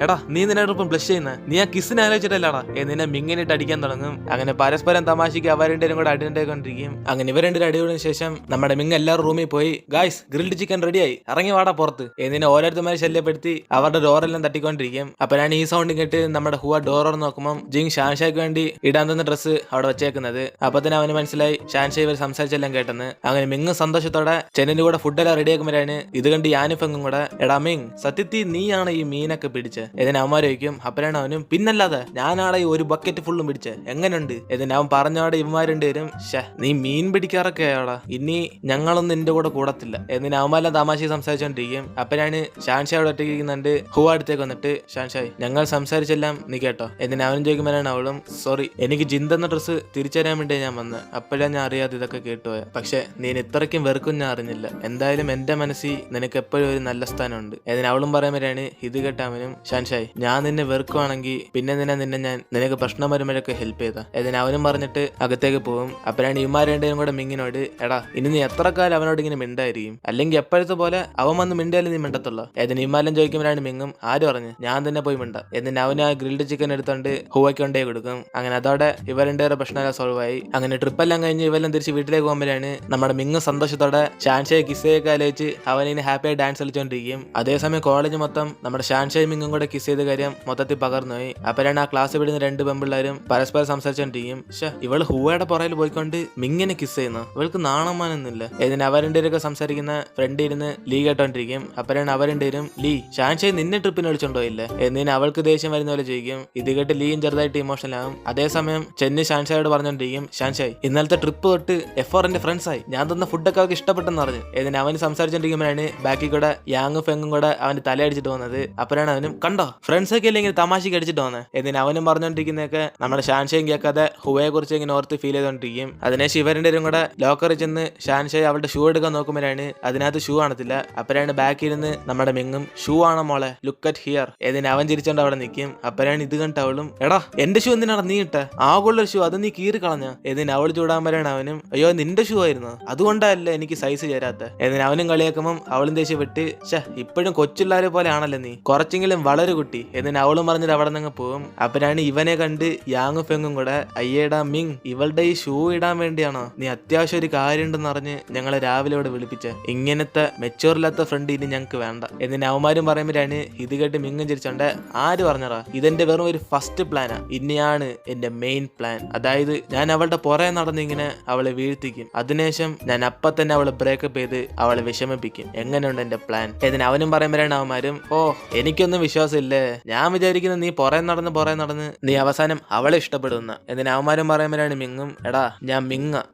എടാ നീ നിന്നോടൊപ്പം ബ്ലഷ് ചെയ്യുന്ന നീ ആ കിസിനെ ആലോചിച്ചിട്ടല്ലാടാ നിന്നെ മിങ്ങിനിട്ട് അടിക്കാൻ തുടങ്ങും. അങ്ങനെ പരസ്പരം തമാശക്ക് അവർ രണ്ടുപേരും കൂടെ അടികൊണ്ടിരിക്കും. അങ്ങനെ ഇവർ രണ്ടുപേരും അടികൂടിന് ശേഷം നമ്മുടെ മിങ് എല്ലാവരും റൂമിൽ പോയി ഗായ്സ് ഗ്രിൽഡ് ചിക്കൻ റെഡിയായി ഇറങ്ങി വാടാ പുറത്ത് എന്നിനെ ഓരോരുത്തന്മാരെ ശല്യപ്പെടുത്തി അവരുടെ ഡോറെല്ലാം തട്ടിക്കൊണ്ടിരിക്കും. അപ്പോഴാണ് ഈ സൗണ്ട് കേട്ട് നമ്മുടെ ഹുവ ഡോർ നോക്കുമ്പോൾ ജിങ് ഷാൻഷായ്ക്ക് വേണ്ടി ഇടാൻ തന്ന ഡ്രസ്സ് അവിടെ വെച്ചേക്കുന്നത്. അപ്പൊ തന്നെ അവന് മനസ്സിലായി ഷാൻഷായ് ഇവർ സംസാരിച്ചെല്ലാം കേട്ടെന്ന്. അങ്ങനെ മിങ് സന്തോഷത്തോടെ ചെന്നിന്റെ കൂടെ ഫുഡെല്ലാം റെഡിയാക്കുമ്പോഴാണ് ഇത് കണ്ട് യാനിഫെങ്ങും കൂടെ എടാ മിങ് സത്യത്തിൽ നീയാണ് ഈ മീനൊക്കെ പിടിച്ച് ഇതിന് അവന്മാർ വയ്ക്കും. അപ്പോഴാണ് അവനും പിന്നല്ലാതെ ഞാനാടെ ഈ ഒരു ബക്കറ്റ് ഫുള്ളും പിടിച്ച് എങ്ങനെയുണ്ട് ഇതിന് അവൻ പറഞ്ഞോടെ ഇവന്മാരുണ്ട് വരും നീ മീൻ പിടിക്കാറൊക്കെ ആയോടാ ഇനി ഞങ്ങളൊന്നും നിന്റെ കൂടെ കൂടത്തില്ല എന്നിന് അവന്മാരെല്ലാം തമാശ സംസാരിച്ചോണ്ടിരിക്കും. അപ്പോഴാണ് ഷാൻഷായോട് ഒറ്റയ്ക്കുന്നുണ്ട് ഹുവ അടുത്തേക്ക് വന്നിട്ട് ഷാൻഷായ് ഞങ്ങൾ സംസാരിച്ചെല്ലാം നീ കേട്ടോ എന്നിന് അവനും ചോദിക്കുമ്പോഴാണ് അവളും സോറി എനിക്ക് ജിന്തെന്ന ഡ്രസ്സ് തിരിച്ചു തരാൻ വേണ്ടി ഞാൻ വന്ന് അപ്പോഴാണ് ഞാൻ അറിയാതെ ഇതൊക്കെ കേട്ടുപോയ പക്ഷെ നീ ഇത്രയ്ക്കും വെറുക്കും ഞാൻ അറിഞ്ഞില്ല എന്തായാലും എന്റെ മനസ്സിൽ നിനക്ക് എപ്പോഴും ഒരു നല്ല സ്ഥാനമുണ്ട് എന്നിന് അവളും പറയുമ്പോഴാണ് ഇത് കേട്ടവനും ഷാൻഷായ് ഞാൻ നിന്നെ വെറുക്കുവാണെങ്കിൽ പിന്നെ നിന്നെ ഞാൻ നിനക്ക് പ്രശ്നം വരുമ്പോഴൊക്കെ ഹെൽപ്പ് ചെയ്താ എന്നിന് അവനും പറഞ്ഞിട്ട് അകത്തേക്ക് പോകും. അപ്പോഴാണ് ഇവന്മാർ രണ്ടുപേരും കൂടെ മിങ്ങിനോട് എടാ ഇനി നീ എത്ര കാലം അവനോട് ഇങ്ങനെ മിണ്ടായിരിക്കും അല്ലെങ്കിൽ എപ്പോഴത്തെ പോലെ അവൻ വന്ന് മിണ്ടാലും നീ മിണ്ടത്തുള്ളൂ എന്നിന് ഇമാലും ചോദിക്കുമ്പോഴാണ് മിങ്ങും ആര് പറഞ്ഞു ഞാൻ തന്നെ പോയി മിണ്ട എന്നിന് അവന് ആ ഗ്രിൽഡ് ചിക്കൻ എടുത്തോണ്ട് ഹുവയ്ക്ക് കൊണ്ടേ കൊടുക്കും. അങ്ങനെ അതോടെ ഇവർ രണ്ടുപേരെ പ്രശ്നമെല്ലാം സോൾവ് ആയി. അങ്ങനെ ട്രിപ്പെല്ലാം കഴിഞ്ഞ് ഇവരെല്ലാം തിരിച്ച് വീട്ടിലേക്ക് പോകുമ്പോഴാണ് നമ്മുടെ മിങ്ങ് സന്തോഷത്തോടെ ഷാൻഷായ് കിസ്സയൊക്കെ ആലോചിച്ച് അവനിന് ഹാപ്പിയായി ഡാൻസ് കളിച്ചോണ്ടിരിക്കും. അതേസമയം കോളേജ് മൊത്തം നമ്മുടെ ഷാൻഷായ് മിങ്ങും കൂടെ കിസ് ചെയ്ത കാര്യം മൊത്തത്തിൽ പകർന്നുപോയി. അപ്പോഴാണ് ആ ക്ലാസ് വിടുന്ന രണ്ട് പെമ്പിള്ളേരും പരസ്പരം സംസാരിച്ചോണ്ടിരിക്കും. ഇവള് ഹുവയുടെ പുറയിൽ പോയിക്കൊണ്ട് മിങ്ങിനെ കിസ് ചെയ്യുന്നു ഇവൾക്ക് നാണമാനൊന്നുമില്ല ഇതിന് അവരണ്ടേരൊക്കെ സംസാരിക്കുന്ന ഫ്രണ്ട് ഇരുന്ന് ലീ കേട്ടോണ്ടിരിക്കും. അപ്പോഴാണ് അവരണ്ടേരും ലീ ഷാൻഷായ് നിന്നെ ട്രിപ്പിന് വിളിച്ചോണ്ടോ ഇല്ല എന്നിന് അവൾക്ക് ദേഷ്യം വരുന്ന പോലെ ചോദിക്കും. ഇത് കേട്ട് ലീയും ചെറുതായിട്ട് ഇമോഷണൽ ആകും. അതേസമയം ചെന്നി ഷാൻഷായോട് പറഞ്ഞോണ്ടിരിക്കും ഷാൻഷായ് ഇന്നലത്തെ ട്രിപ്പ് തൊട്ട് എന്റെ ഫ്രണ്ട്സ് ആയി ഞാൻ തന്ന ഫുഡൊക്കെ അവർക്ക് ഇഷ്ടപ്പെട്ടെന്ന് പറഞ്ഞു ഇതിന് അവന് സംസാരിച്ചോണ്ടിരിക്കുമ്പോഴാണ് ബാക്കി കൂടെ യാങ്ങും ഫെങ്ങും കൂടെ അവന്റെ തലയടിച്ചിട്ട് പോകുന്നത്. അപ്പോഴാണ് അവനും കണ്ടോ ഫ്രണ്ട്സ് ഒക്കെ ഇല്ലെങ്കിൽ തമാശക്ക് അടിച്ചിട്ട് പോകുന്നത് എന്നിന് അവനും പറഞ്ഞോണ്ടിരിക്കുന്നതൊക്കെ നമ്മുടെ ഷാൻഷായും കേൾക്കാതെ ഹുവയെ കുറിച്ച് ഇങ്ങനെ ഓർത്ത് ഫീൽ ചെയ്തോണ്ടിരിക്കും. അതിനെ ശിവരണ്ടേരും കൂടെ ലോക്കറിൽ ചെന്ന് ഷാൻഷായ് അവളുടെ ഷൂ എടുക്കാൻ നോക്കുമ്പോഴാണ് അതിനകത്ത് ഷൂ കാണത്തില്ല. അപ്പോഴാണ് ബാക്കിൽ ഇരുന്ന് നമ്മുടെ മിങ്ങും ഷൂ ആണോ മോളെ ലുക്ക് അറ്റ് ഹിയർ എന്നിന് അവൻ ചിരിച്ചോണ്ട് അവിടെ നിൽക്കും. അപ്പോഴാണ് ഇത് കണ്ട അവളും എടാ എന്റെ ഷൂ എന്തിനാണ് നീ ഇട്ട ആകുള്ള ഷൂ അത് നീ കീറി കളഞ്ഞ എന്നിന് അവൾ ചൂടാൻ വരാണ് അവനും അയ്യോ നിന്റെ ഷൂ ആയിരുന്നു അതുകൊണ്ടല്ല എനിക്ക് സൈസ് ചേരാത്ത എന്നിന് അവനും കളിയാക്കുമ്പോൾ അവളും ദേഷ്യപ്പെട്ട് ഇപ്പോഴും കൊച്ചുള്ളാരെ പോലെ ആണല്ലോ നീ കുറച്ചെങ്കിലും വളരെ കുട്ടി എന്നിന് അവളും പറഞ്ഞിട്ട് അവിടെ നിന്ന് പോകും. അപ്പോഴാണ് ഇവനെ കണ്ട് യാങ്ങും ഫെങ്ങും കൂടെ അയ്യേടാ മിങ് ഇവളുടെ ഈ ഷൂ ഇടാൻ വേണ്ടിയാണോ നീ അത്യാവശ്യം ഒരു കാര്യം ഉണ്ടെന്ന് പറഞ്ഞ് ഞങ്ങളെ രാവിലെ ഇവിടെ വിളിപ്പിച്ച ഇങ്ങനത്തെ മെച്ചൂറില്ലാത്ത ഫ്രണ്ട് ഇനി ഞങ്ങൾക്ക് വേണ്ട എന്നിന് അവന്മാരും പറയുമ്പോഴാണ് ഇത് കേട്ട് മിങ്ങും ചിരിച്ചോണ്ട് ആര് പറഞ്ഞറാ ഇതെന്റെ വെറും ഒരു ഫസ്റ്റ് പ്ലാനാ ഇനിയാണ് എന്റെ മെയിൻ പ്ലാൻ അതായത് ഞാൻ അവളുടെ പുറകെ നടന്നിങ്ങനെ അവളെ വീഴ്ത്തിക്കും അതിനുശേഷം ഞാൻ അപ്പൊ തന്നെ അവളെ ബ്രേക്കപ്പ് ചെയ്ത് അവളെ വിഷമിപ്പിക്കും എങ്ങനെയുണ്ട് എന്റെ പ്ലാൻ എന്നിന് അവനും പറയുമ്പോഴാണ് അവന്മാരും എനിക്കൊന്നും വിശ്വാസമില്ലേ ഞാൻ വിചാരിക്കുന്നത് നീ പുറകെ നടന്ന് നീ അവസാനം അവളെ ഇഷ്ടപ്പെടുന്ന എന്നിന് അവന്മാരും പറയുമ്പോഴാണ് മിങ്ങും എടാ ഞാൻ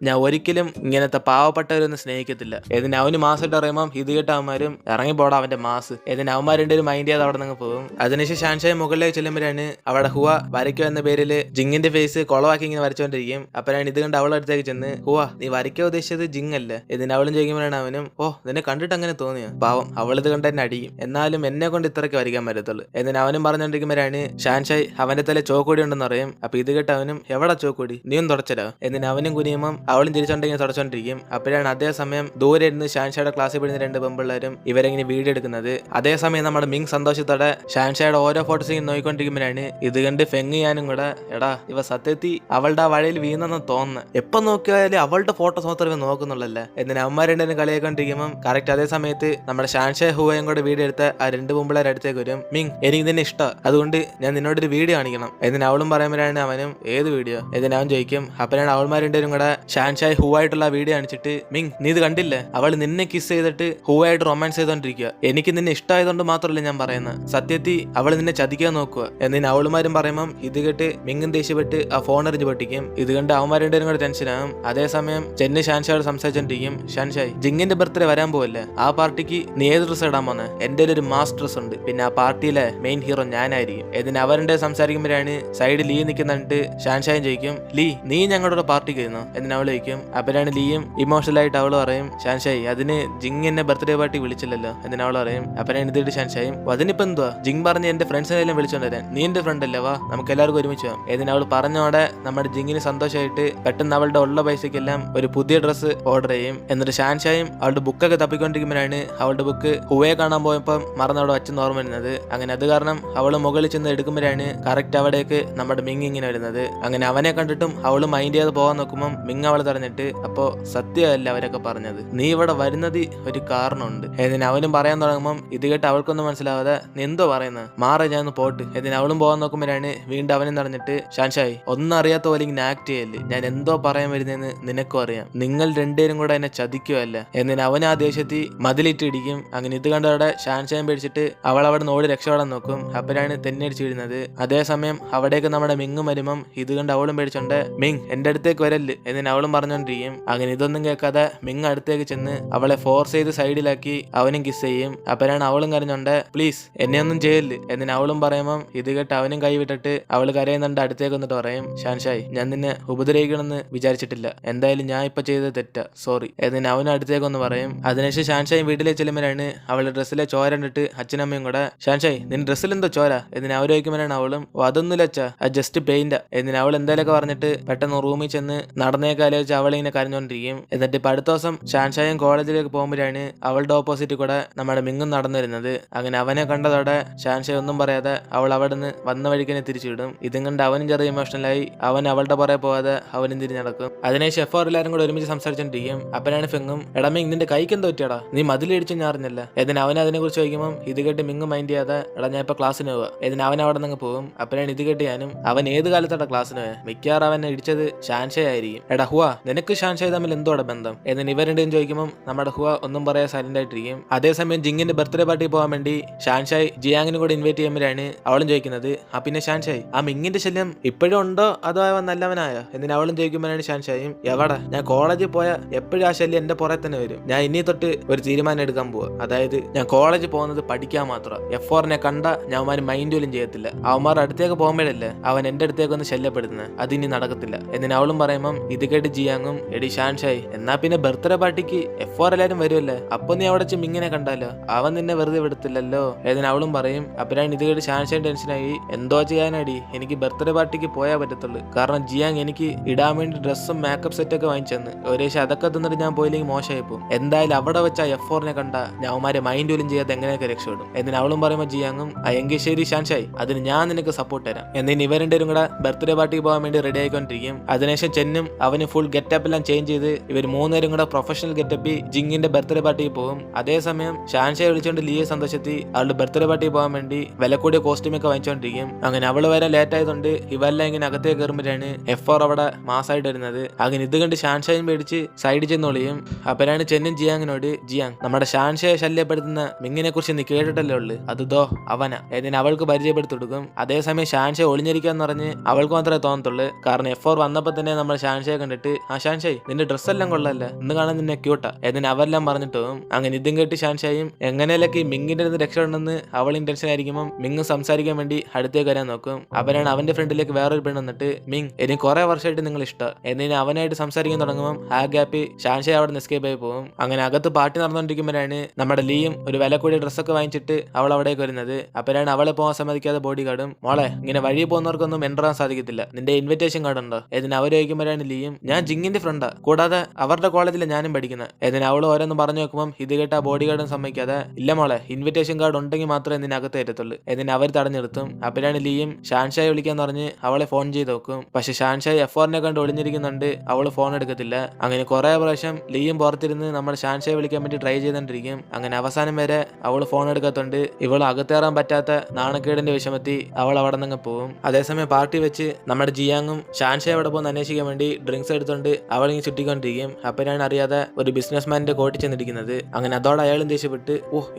ഞാൻ ഒരിക്കലും ഇങ്ങനത്തെ പാവപ്പെട്ടവരൊന്നും സ്നേഹിക്കത്തില്ല എന്നിന് അവന് മാസിട്ട് അറിയുമ്പോൾ ഇത് കേട്ട അവന്മാരും ഇറങ്ങിപ്പോടാ അവന്റെ മാസ് എന്നിന് അവന്മാരുടെ ഒരു മൈൻഡ് ചെയ്ത് അവിടെ നിന്ന് പോകും. അതിനുശേഷം ഷാൻഷായ് മുകളിലേക്ക് ചെല്ലുമ്പോഴാണ് അവിടെ ഹുവ വരയ്ക്കോ എന്ന പേരില് ജിങ്ങിന്റെ ഫേസ് കൊളവാക്കി ഇങ്ങനെ വരച്ചോണ്ടിരിക്കും. അപ്പോഴാണ് ഇത് കണ്ട് അവളുടെ അടുത്തേക്ക് ചെന്ന് ഹുവ നീ വരയ്ക്കോ ഉദ്ദേശിച്ചത് ജിങ് അല്ലേ എന്നിന് അവളും ചോദിക്കുമ്പോഴാണ് അവനും നിന്നെ കണ്ടിട്ട് അങ്ങനെ തോന്നിയോ പാവം അവളിത് കണ്ട് എന്നെ അടിയും എന്നാലും എന്നെ കൊണ്ട് ഇത്രയ്ക്ക് വരയ്ക്കാൻ പറ്റത്തുള്ളൂ എന്നിന് അവനും പറഞ്ഞോണ്ടിരിക്കുമ്പോഴാണ് ഷാൻഷായ് അവന്റെ തല ചോക്കൊടി ഉണ്ടെന്ന് പറയും. അപ്പൊ ഇത് കേട്ട് അവനും എവിടെ ചോക്കൊടി നീയും തുടച്ചല്ലോ എന്നിന് അവനും കുനിയുമ്പം അവളും തിരിച്ചോണ്ടെങ്കിൽ തുടച്ചോണ്ടിരിക്കും. അപ്പോഴാണ് അതേസമയം ദൂരെ ഇരുന്ന് ഷാൻഷായുടെ ക്ലാസ്സിൽ പിടിക്കുന്ന രണ്ട് പെമ്പിള്ളേരും ഇവരെങ്ങനെ വീഡിയോ എടുക്കുന്നത്. അതേസമയം നമ്മുടെ മിങ് സന്തോഷത്തോടെ ഷാൻഷായുടെ ഓരോ ഫോട്ടോസ് ഇങ്ങനെ നോക്കിക്കൊണ്ടിരിക്കുമ്പോഴാണ് ഇത് കണ്ട് ഫെങ് ചെയ്യാനും കൂടെ എടാ ഇവ സത്യത്തിൽ അവളുടെ ആ വഴിയിൽ വീണെന്ന് തോന്നുന്നു എപ്പൊ നോക്കിയാലും അവളുടെ ഫോട്ടോസ് മാത്രമേ നോക്കുന്നുള്ളല്ലേ എന്നിന് അവന്മാരുടെ കളിയാക്കൊണ്ടിരിക്കുമ്പോൾ കറക്റ്റ് അതേ സമയത്ത് നമ്മുടെ ഷാൻഷായ് ഹുവയും കൂടെ വീഡിയോ എടുത്ത ആ രണ്ട് പെമ്പിള്ളേരുടെ അടുത്തേക്ക് വരും. മിങ് എനിക്ക് നിന്നെ ഇഷ്ടം അതുകൊണ്ട് ഞാൻ നിന്നോടൊരു വീഡിയോ കാണിക്കണം എന്നിന് അവളും പറയുമ്പോഴാണ് അവനും ഏത് വീഡിയോ എന്നിന് അവൻ ചോദിക്കും. അപ്പോഴാണ് അവന്മാരുണ്ടേരും കൂടെ ഷാൻഷായ് ഹുവായിട്ടുള്ള വീഡിയോ കാണിച്ചിട്ട് മിങ് നീ ഇത് കണ്ടില്ലേ അവൾ നിന്നെ കിസ് ചെയ്തിട്ട് ഹുവായിട്ട് റൊമാൻസ് ചെയ്തോണ്ടിരിക്കുക എനിക്ക് നിന്നെ ഇഷ്ടമായതുകൊണ്ട് മാത്രമല്ല ഞാൻ പറയുന്നത് സത്യത്തിൽ അവൾ നിന്നെ ചതിക്കാൻ നോക്കുക എന്നിന് അവളുമാരും പറയുമ്പം ഇത് കേട്ട് മിങ്ങും ദേഷ്യപ്പെട്ട് ആ ഫോൺ എറിഞ്ഞ് പൊട്ടിക്കും. ഇത് കണ്ട് അവന്മാരുണ്ടേരും കൂടെ ടെൻഷനാകും. അതേസമയം ചെന്നി ഷാൻഷായോട് സംസാരിച്ചോണ്ടിരിക്കും. ഷാൻഷായ് ജിങ്ങിന്റെ ബർത്ത്ഡേ വരാൻ പോവല്ലേ ആ പാർട്ടിക്ക് നീ ഏത് ഡ്രസ് ഇടാൻ പോന്നെ എന്റെ ഒരു മാസ് ഡ്രസ് ഉണ്ട് പിന്നെ ആ പാർട്ടിയിലെ മെയിൻ ഹീറോ ഞാനായിരിക്കും എന്നിന് അവരുടെ സംസാരിക്കുമ്പോഴാണ് സൈഡിൽ ലീ നിൽക്കുന്നിട്ട് ഷാൻഷായും ചോദിക്കും ലീ നീ ഞങ്ങളുടെ പാർട്ടിക്ക് വരുന്നു എന്നിന് അവൾ ചോദിക്കും. അപ്പോഴാണ് ലീയും ഇമോഷണൽ ആയിട്ട് അവള് പറയും ഷാൻഷായ് അതിന് ജിങ് എന്നെ ബർത്ത്ഡേ പാർട്ടി വിളിച്ചില്ലല്ലോ എന്നിന് അവൾ പറയും. അപ്പോഴാണ് ഇതിട്ട് ഷാൻഷായും അതിനിപ്പോ എന്തുവാ ജിങ് പറഞ്ഞ് എന്റെ ഫ്രണ്ട്സിനെല്ലാം വിളിച്ചോണ്ട് വരാൻ നീ എന്റെ ഫ്രണ്ട് അല്ലേ വാ നമുക്ക് എല്ലാവർക്കും ഒരുമിച്ച് പോകാം എന്നിന് അവൾ പറഞ്ഞോടെ നമ്മുടെ ജിങ്ങിന് സന്തോഷമായിട്ട് പെട്ടെന്ന് അവളുടെ ഉള്ള പൈസക്കെല്ലാം ഒരു പുതിയ ഡ്രസ്സ് ഓർഡർ ചെയ്യും. എന്നിട്ട് ഷാൻഷായും അവളുടെ ബുക്കൊക്കെ തപ്പിക്കൊണ്ടിരിക്കുമ്പോഴാണ് അവളുടെ ബുക്ക് ഹുവയെ കാണാൻ പോയപ്പോൾ മറന്നവിടെ വച്ചെന്ന് ഓർമ്മ വരുന്നത്. അങ്ങനെ അത് കാരണം അവള് മുകളിൽ ചെന്ന് എടുക്കുമ്പോഴാണ് കറക്റ്റ് അവിടേക്ക് നമ്മുടെ മിങ് ഇങ്ങനെ വരുന്നത്. അങ്ങനെ അവനെ കണ്ടിട്ടും അവള് മൈൻഡ് ചെയ്ത് പോകാൻ നോക്കുമ്പോൾ മിങ് അവളെ തടഞ്ഞിട്ട് അപ്പോ സത്യമല്ല അവരൊക്കെ പറഞ്ഞത്, നീ ഇവിടെ വരുന്നത് ഒരു കാരണമുണ്ട് എന്നിന് അവനും പറയാൻ തുടങ്ങുമ്പോൾ ഇത് കേട്ട് അവൾക്കൊന്നും മനസ്സിലാവാതെ നീ എന്തോ പറയുന്നത്, മാറി ഞാൻ ഒന്ന് പോട്ട് എന്നിന് അവളും പോകാൻ നോക്കുമ്പോഴാണ് വീണ്ടും അവനും തടഞ്ഞിട്ട് ഷാൻഷായി ഒന്നും അറിയാത്ത പോലെ ഇങ്ങനെ ആക്ട് ചെയ്യല്ലേ, ഞാൻ എന്തോ പറയാൻ വരുന്നതെന്ന് നിനക്കും അറിയാം, നിങ്ങൾ രണ്ടുപേരും കൂടെ എന്നെ ചതിക്കുമല്ല എന്നിന് അവൻ ആ ദേഷ്യത്തിൽ മതിലിട്ട് ഇടിക്കും. അങ്ങനെ ഇത് കണ്ടവിടെ ഷാൻഷായും പേടിച്ചിട്ട് അവൾ അവിടെ നിന്ന് ഓടി രക്ഷപ്പെടാൻ നോക്കും. അപ്പോഴാണ് തെന്നടിച്ച് വീഴുന്നത്. അതേസമയം അവിടേക്ക് നമ്മുടെ മിങ്ങും വരുമ്പം ഇത് കണ്ട് അവളും പേടിച്ചോണ്ട് മിങ് എന്റെ അടുത്തേക്ക് വരല്ല് എന്നിന് അവളും പറഞ്ഞോണ്ടിരിക്കും. അങ്ങനെ ഇതൊന്നും കേൾക്കാതെ മിങ് അടുത്തേക്ക് ചെന്ന് അവളെ ഫോഴ്സ് ചെയ്ത് സൈഡിലാക്കി അവനും കിസ് ചെയ്യും. അപ്പോഴാണ് അവളും കരഞ്ഞോണ്ട് പ്ലീസ് എന്നെ ഒന്നും ചെയ്യല്ല് എന്നിന് അവളും പറയുമ്പം ഇത് കേട്ട് അവനും കൈവിട്ടിട്ട് അവള് കരയുന്നുണ്ട് അടുത്തേക്ക് വന്നിട്ട് പറയും, ഷാൻഷായ് ഞാൻ നിന്നെ ഉപദ്രവിക്കണമെന്ന് വിചാരിച്ചിട്ടില്ല, എന്തായാലും ഞാൻ ഇപ്പൊ ചെയ്തത് തെറ്റാ, സോറി എന്നിന് അവനും അടുത്തേക്കൊന്ന് പറയും. അതിനുശേഷം ഷാൻഷായ് വീട്ടിലേക്ക് ചെല്ലുമ്പോഴാണ് അവളുടെ ഡ്രസ്സിലെ ചോര കണ്ടിട്ട് അച്ഛനമ്മയും കൂടെ ഷാൻഷായ് നിന്റെ ഡ്രസ്സിൽ എന്തോ ചോര എന്നിന് അവരോയ്ക്കുമ്പോഴാണ് അവളും അതൊന്നുമില്ല അച്ഛാ അത് ജസ്റ്റ് പെയിന്റാ എന്നിന് അവൾ എന്തായാലൊക്കെ പറഞ്ഞിട്ട് പെട്ടെന്ന് റൂമിൽ ചെന്ന് നടന്നേക്കാലോ വെച്ച് അവളിങ്ങനെ കരഞ്ഞോണ്ടിരിക്കും. എന്നിട്ട് ഇപ്പൊ അടുത്ത ദിവസം ഷാൻഷായും കോളേജിലേക്ക് പോകുമ്പോഴാണ് അവളുടെ ഓപ്പോസിറ്റ് കൂടെ നമ്മുടെ മിങ്ങും നടന്നു വരുന്നത്. അങ്ങനെ അവനെ കണ്ടതോടെ ഷാൻഷായ് ഒന്നും പറയാതെ അവൾ അവിടെ നിന്ന് വന്ന വഴിക്കനെ തിരിച്ചുവിടും. ഇതും കണ്ട് അവനും ചെറിയ ഇമോഷണലായി അവൻ അവളുടെ പുറകെ പോകാതെ അവനും തിരിഞ്ഞടക്കും. അതിനെ ഷെഫ് എല്ലാവരും കൂടെ ഒരുമിച്ച് സംസാരിച്ചോണ്ടിരിക്കും. അപ്പനാണ് ഫെങ്ങും എടാ മിങ് നിന്റെ കൈക്ക് എന്തോ പറ്റിയാടാ, നീ മതിലിടിച്ചു ഞാൻ അറിഞ്ഞില്ല എന്നിന് അവൻ അതിനെ കുറിച്ച് ചോദിക്കുമ്പോൾ ഇത് കേട്ട് മിങ്ങും മൈൻഡ് ചെയ്യാതെ എടാ ഞാൻ ഇപ്പൊ ക്ലാസ്സിന് പോവാ എന്നിന് അവൻ അവിടെ നിന്ന് പോകും. അപ്പനാണ് ഇത് കേട്ട് ഞാനും അവൻ ഏത് കാലത്താടാ ക്ലാസ്സിന് പോയാ, മിക്കവാറും അവനെ ഇടിച്ചത് ഷാൻഷായ് ആയിരിക്കും. എടാ ഹുവ നിനക്ക് ഷാൻഷായ് തമ്മിൽ എന്തോടെ ബന്ധം എന്നിന് ഇവരുടെയും ചോദിക്കുമ്പോൾ നമ്മുടെ ഹുവ ഒന്നും പറയാൻ സൈലന്റ് ആയിട്ടിരിക്കും. അതേസമയം ജിങ്ങിന്റെ ബർത്ത്ഡേ പാർട്ടി പോകാൻ വേണ്ടി ഷാൻഷായ് ജിയാങ്ങിനും കൂടെ ഇൻവൈറ്റ് ചെയ്യുമ്പോഴാണ് അവളും ചോദിക്കുന്നത് ആ പിന്നെ ഷാൻഷായ് ആ മിങ്ങിന്റെ ശല്യം ഇപ്പോഴും ഉണ്ടോ അതോ അവൻ നല്ലവനായോ എന്നിന് അവളും ചോദിക്കുമ്പോഴാണ് ഷാൻഷായും എവടാ ഞാൻ കോളേജിൽ പോയ എപ്പോഴും ആ ശല്യം എന്റെ പുറകെ തന്നെ വരും, ഞാൻ ഇനി തൊട്ട് ഒരു തീരുമാനം എടുക്കാൻ പോവാ, അതായത് ഞാൻ കോളേജിൽ പോകുന്നത് പഠിക്കാൻ മാത്രം, F4നെ കണ്ട ഞാൻ അവന്മാർ മൈൻഡ് പോലും ചെയ്യത്തില്ല, അവന്മാർ അടുത്തേക്ക് പോകുമ്പോഴല്ലേ അവൻ എന്റെ അടുത്തേക്ക് ഒന്ന് ശല്യപ്പെടുത്തുന്നത്, അതിനി നടക്കത്തില്ല എന്നിന് അവളും പറയുമ്പം ഇത് കേട്ട് ജിയാങ്ങും എടി ഷാൻഷായ് എന്നാ പിന്നെ ബർത്ത്ഡേ പാർട്ടിക്ക് F4 എല്ലാരും വരുമല്ലേ, അപ്പൊ നീ അവിടെ മിങ്ങിനെ കണ്ടാലോ അവൻ നിന്നെ വെറുതെ വിടത്തില്ലല്ലോ എന്നിന് അവളും പറയും. അപ്പോഴാണ് ഇത് കേട്ട് ഷാൻഷായ് ടെൻഷനായി എന്തോ ചെയ്യാനടി എനിക്ക് ബർത്ത്ഡേ പാർട്ടിക്ക് പോയാൽ പറ്റത്തുള്ളൂ, കാരണം ജിയാങ് എനിക്ക് ഇടാൻ വേണ്ടി ഡ്രസ്സും മേക്കപ്പ് സെറ്റൊക്കെ വാങ്ങിച്ചെന്ന്, ഒരേശം അതൊക്കെ തിന്നിട്ട് ഞാൻ പോയില്ലെങ്കിൽ മോശമായി പോകും, എന്തായാലും അവിടെ വെച്ച F4നെ കണ്ട ഞാൻ അവന്മാരെ മൈൻഡ് പോലും ചെയ്യാതെ എങ്ങനെയൊക്കെ രക്ഷപ്പെടും എന്നിന് അവളും പറയുമ്പോൾ ജിയാങ്ങും എങ്കിൽ ശരി ഷാൻഷായ് അതിന് ഞാൻ നിനക്ക് സപ്പോർട്ട് തരാം എന്നിന് ഇവരുണ്ടേരും കൂടെ ബർത്ത്ഡേ പാർട്ടിക്ക് പോകാൻ വേണ്ടി റെഡി ആയിക്കൊണ്ടിരിക്കും. അതിനുശേഷം ചെന്നും അവന് ഫുൾ ഗെറ്റപ്പ് എല്ലാം ചേഞ്ച് ചെയ്ത് ഇവർ മൂന്നുപേരും കൂടെ പ്രൊഫഷണൽ ഗെറ്റപ്പിൽ ജിങ്ങിന്റെ ബർത്ത്ഡേ പാർട്ടിക്ക് പോകും. അതേസമയം ഷാൻഷായ് വിളിച്ചുകൊണ്ട് ലിയെ സന്തോഷത്തിൽ അവളുടെ ബർത്ത്ഡേ പാർട്ടിക്ക് പോകാൻ വേണ്ടി വില കൂടിയ കോസ്റ്റ്യൂമൊക്കെ വാങ്ങിച്ചുകൊണ്ടിരിക്കും. അങ്ങനെ അവള് വരാൻ ലേറ്റ് ആയതുകൊണ്ട് ഇവരെല്ലാം ഇങ്ങനെ അകത്തേക്ക് കയറുമ്പോഴാണ് F4 അവിടെ മാസമായിട്ട് വരുന്നത്. അങ്ങനെ ഇത് കണ്ട് ഷാൻഷായും പേടിച്ച് സൈഡിൽ ചെന്ന് ഒളിയും. അപ്പോഴാണ് ചെന്നും ജിയാങ്ങിനോട് ജിയാങ് നമ്മുടെ ഷാൻഷായെ ശല്യപ്പെടുത്തുന്ന മിങ്ങിനെ കുറിച്ച് നീ കേട്ടിട്ടല്ലേ ഉള്ളു, അത് ദോ അവനാ എന്നിന് അവൾക്ക് പരിചയപ്പെടുത്തി കൊടുക്കും. അതേസമയം ഷാൻഷായ് ഒളിഞ്ഞിരിക്കാന്ന് പറഞ്ഞ് അവൾക്ക് മാത്രമേ തോന്നത്തുള്ളൂ, കാരണം F4 വന്നപ്പോ തന്നെ നമ്മൾ ഷാൻഷായെ കണ്ടിട്ട് ആ ഷാൻഷായ് നിന്റെ ഡ്രസ്സ് എല്ലാം കൊള്ളല്ല, ഇന്ന് കാണാൻ നിന്നെ ക്യൂട്ടാ എന്നിന് അവരെല്ലാം പറഞ്ഞിട്ട് പോകും. അങ്ങനെ ഇതും കേട്ട് ഷാൻഷായും എങ്ങനെയൊക്കെ മിങ്ങിന്റെ അടുത്ത് രക്ഷപ്പെടണമെന്ന് അവൾ ടെൻഷൻ ആയിരിക്കുമ്പോൾ മിങ് സംസാരിക്കാൻ വേണ്ടി അടുത്തേക്ക് വരാൻ നോക്കും. അവരാണ് അവന്റെ ഫ്രണ്ടിലേക്ക് വേറൊരു പെണ്ണ് വന്നിട്ട് മിങ് എനിക്ക് കുറെ വർഷമായിട്ട് നിങ്ങൾ ഇഷ്ടം എന്നിന് അവനായിട്ട് സംസാരിക്കാൻ തുടങ്ങുമ്പോൾ ആ ഗ്യാപ്പിൽ ഷാൻഷായ് അവിടെ എസ്കേപ്പ് ആയി പോകും. അങ്ങനെ അകത്ത് പാർട്ടി നടന്നുകൊണ്ടിരിക്കുമ്പോഴാണ് നമ്മുടെ ലീയും ഒരു വില കൂടിയ ഡ്രസ്സൊക്കെ വാങ്ങിച്ചിട്ട് അവൾ അവിടേക്ക് വരുന്നത്. അപ്പോഴാണ് അവളെ പോകാൻ സമ്മതിക്കാതെ ബോഡി ഗാർഡും മോളെ ഇങ്ങനെ വഴി പോകുന്നവർക്കൊന്നും എൻ്റർ ആവാൻ സാധിക്കത്തില്ല, നിന്റെ ഇൻവിറ്റേഷൻ കാർഡ് ഉണ്ടോ എന്നിന് അവർ ചോദിക്കുമ്പോഴാണ് ലീയും ഞാൻ ജിങ്ങിന്റെ ഫ്രണ്ടാ, കൂടാതെ അവരുടെ കോളേജിൽ ഞാനും പഠിക്കുന്നത് എന്നിന് അവൾ ഓരോന്ന് പറഞ്ഞു നോക്കുമ്പോൾ ഇത് കേട്ട് ആ ബോഡി ഗാർഡും സമ്മതിക്കാതെ ഇല്ല മോളെ ഇൻവിറ്റേഷൻ കാർഡ് ഉണ്ടെങ്കിൽ മാത്രമേ ഇതിനകത്ത് കയറ്റത്തുള്ളൂ എന്നിന് അവർ തടഞ്ഞു നിർത്തും. അപ്പോഴാണ് ലീയും ഷാൻഷായ് വിളിക്കാന്ന് പറഞ്ഞ് അവളെ ഫോൺ ചെയ്ത് നോക്കും. പക്ഷെ ഷാൻഷായ് F4നെ കണ്ട് ഒളിഞ്ഞിരിക്കുന്നുണ്ട്, അവള് ഫോൺ എടുക്കത്തില്ല. അങ്ങനെ കുറെ പ്രാവശ്യം ലീയും പുറത്തിരുന്ന് നമ്മൾ ഷാൻഷായ് വിളിക്കാൻ വേണ്ടി ട്രൈ ചെയ്തോണ്ടിരിക്കും. അങ്ങനെ അവസാനം വരെ അവള് ഫോൺ എടുക്കാത്തോണ്ട് ഇവൾ അകത്തേറാൻ പറ്റാത്ത നാണക്കേടിന്റെ വിഷമത്തിൽ അവൾ അവിടെ നിന്ന് പോകും. അതേസമയം പാർട്ടി വെച്ച് നമ്മുടെ ജിയാങ്ങും ഷാൻഷായ് അവിടെ പോകുന്ന അന്വേഷിക്കാൻ വേണ്ടി ഡ്രിങ്ക്സ് എടുത്തോണ്ട് അവളിങ്ങനെ ചുറ്റിക്കൊണ്ടിരിക്കും. അപ്പോഴാണ് അറിയാതെ ഒരു ബിസിനസ്മാന്റെ കോട്ടി ചെന്നിരിക്കുന്നത്. അങ്ങനെ അതോടെ അയാളും ദേഷ്യപ്പെട്ട്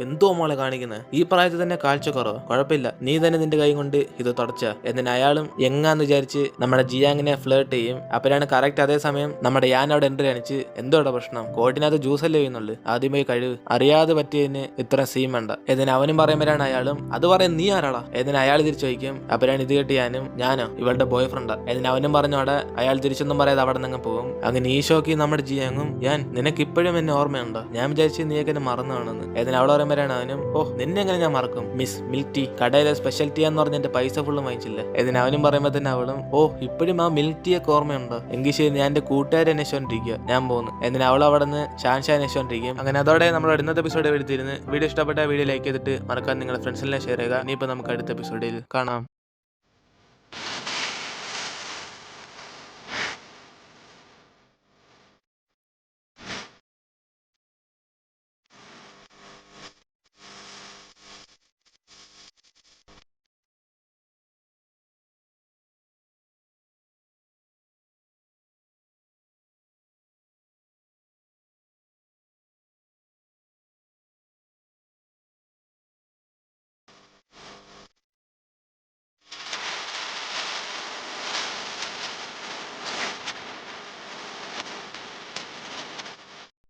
എന്തോ മോളെ കാണിക്കുന്നത്, ഈ പ്രായത്തിൽ തന്നെ കാഴ്ചക്കുറവോ, കുഴപ്പമില്ല നീ തന്നെ നിന്റെ കൈ കൊണ്ട് ഇത് തുടച്ച എന്നിന് അയാളും എങ്ങാന്ന് വിചാരിച്ച് നമ്മുടെ ജിയാങ്ങിനെ ഫ്ലേർട്ട് ചെയ്യും. അപ്പോഴാണ് കറക്റ്റ് അതേസമയം നമ്മുടെ യാൻ അവിടെ എൻട്രി കാണിച്ച് എന്തോടെ പ്രശ്നം, കോട്ടിനകത്ത് ജ്യൂസ് അല്ലേ ചെയ്യുന്നുള്ളു, ആദ്യമേ കഴിവ് അറിയാതെ പറ്റിയതിന് ഇത്ര സീൻ വേണ്ട എന്നിന് അവനും പറയുമ്പോഴാണ് അയാളും അത് പറയാൻ നീ ആരാടാ എന്നിന് അയാൾ തിരിച്ചു ചോദിക്കും. അപ്പോഴാണ് ഇത് കേട്ട് ഞാനോ ഇവളുടെ ബോയ് ഫ്രണ്ടാ എന്നിന് അവനും പറഞ്ഞോടെ അയാൾ തിരിച്ചൊന്നും പറയാതെ അവിടെ നിന്ന് പോകും. അങ്ങനെ ഈ ഷോക്ക് നമ്മുടെ ജിയാങ്ങും നിനക്ക് ഇപ്പോഴും എന്നെ ഓർമ്മയുണ്ടോ, ഞാൻ വിചാരിച്ചു നീയൊക്കെ എന്നെ മറന്നാണെന്ന് എന്നിന് അവൾ പറയുമ്പോഴാണ് അവനും നിന്നെ എങ്ങനെ ഞാൻ മറക്കും, മിസ് മിൽക്ക് ടീ കടയിലെ സ്പെഷ്യൽ ടീ എന്ന് പറഞ്ഞ എന്റെ പൈസ ഫുള്ളും വാങ്ങിച്ചില്ല എന്നിന് അവനും പറയുമ്പോ തന്നെ അവളും ഇപ്പോഴും ആ മിൽക്ക് ടീ ഒക്കെ ഓർമ്മയുണ്ടോ, എങ്കിൽ ശരി ഞാൻ എന്റെ കൂട്ടുകാരെ അന്വേഷിച്ചോണ്ടിരിക്കുക ഞാൻ പോകുന്നു എന്നിന് അവൾ അവിടെ നിന്ന് ഷാൻഷായ് അന്വേഷിച്ചോണ്ടിരിക്കും. അങ്ങനെ അതോടെ നമ്മൾ ഇന്നത്തെ എപ്പിസോഡ് എടുത്തിരുന്നു. വീഡിയോ ഇഷ്ടപ്പെട്ട വീഡിയോ ലൈക്ക് ചെയ്തിട്ട് മറക്കാൻ നിങ്ങളുടെ ഫ്രണ്ട്സ് ഫ്രണ്ട്സിനെ ഷെയർ ചെയ്യുക. ഇനിയിപ്പോൾ നമുക്ക് അടുത്ത എപ്പിസോഡിൽ കാണാം.